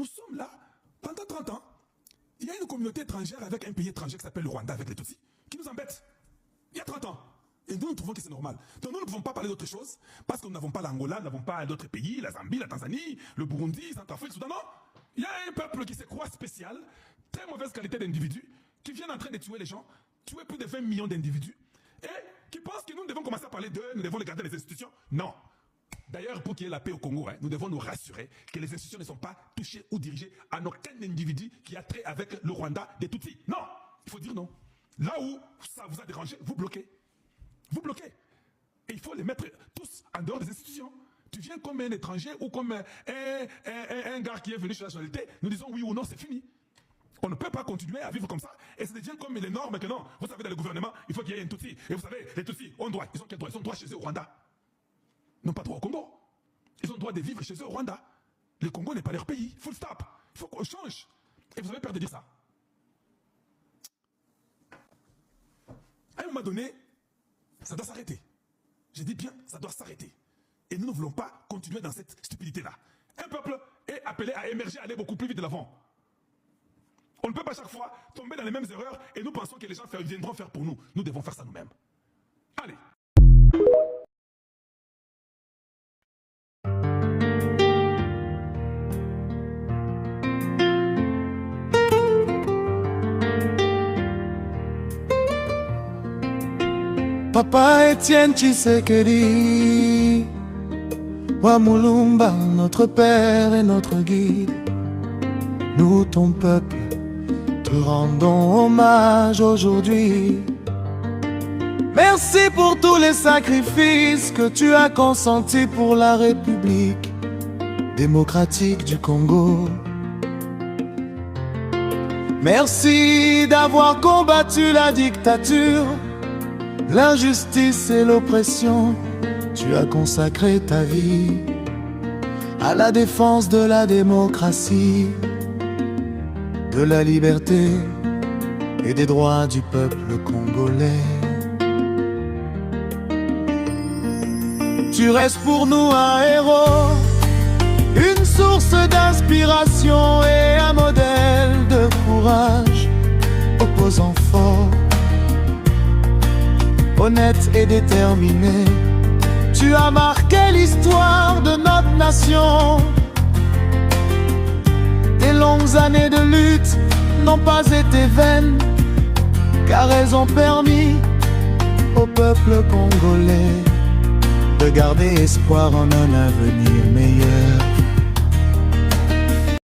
Nous sommes là pendant 30 ans. Il y a une communauté étrangère avec un pays étranger qui s'appelle le Rwanda, avec les Tutsis, qui nous embête. Il y a 30 ans. Et nous trouvons que c'est normal. Donc nous ne pouvons pas parler d'autre chose parce que nous n'avons pas l'Angola, nous n'avons pas d'autres pays, la Zambie, la Tanzanie, le Burundi, Centrafrique, le Soudan. Non. Il y a un peuple qui se croit spécial, très mauvaise qualité d'individus, qui viennent en train de tuer les gens, tuer plus de 20 millions d'individus, et qui pensent que nous devons commencer à parler d'eux, nous devons regarder les institutions. Non. D'ailleurs, pour qu'il y ait la paix au Congo, nous devons nous rassurer que les institutions ne sont pas touchées ou dirigées à aucun individu qui a trait avec le Rwanda des Tutsis. Non. Il faut dire non. Là où ça vous a dérangé, vous bloquez. Vous bloquez. Et il faut les mettre tous en dehors des institutions. Tu viens comme un étranger ou comme un gars qui est venu sur la nationalité, nous disons oui ou non, c'est fini. On ne peut pas continuer à vivre comme ça. Et ça devient comme les normes que non. Vous savez, dans le gouvernement, il faut qu'il y ait un Tutsi. Et vous savez, les Tutsis ont droit. Ils ont quel droit? Ils ont droit chez eux au Rwanda. Ils n'ont pas droit au Congo. Ils ont droit de vivre chez eux au Rwanda. Le Congo n'est pas leur pays. Full stop. Il faut qu'on change. Et vous avez peur de dire ça. À un moment donné, ça doit s'arrêter. Je dis bien, ça doit s'arrêter. Et nous ne voulons pas continuer dans cette stupidité-là. Un peuple est appelé à émerger, à aller beaucoup plus vite de l'avant. On ne peut pas chaque fois tomber dans les mêmes erreurs et nous pensons que les gens viendront faire pour nous. Nous devons faire ça nous-mêmes. Allez. Papa Étienne Tshisekedi, Wamulumba, notre père et notre guide, nous ton peuple, te rendons hommage aujourd'hui. Merci pour tous les sacrifices que tu as consentis pour la République démocratique du Congo. Merci d'avoir combattu la dictature, l'injustice et l'oppression. Tu as consacré ta vie à la défense de la démocratie, de la liberté et des droits du peuple congolais. Tu restes pour nous un héros, une source d'inspiration et un modèle de courage, opposant fort, honnête et déterminé. Tu as marqué l'histoire de notre nation. Tes longues années de lutte n'ont pas été vaines, car elles ont permis au peuple congolais de garder espoir en un avenir meilleur.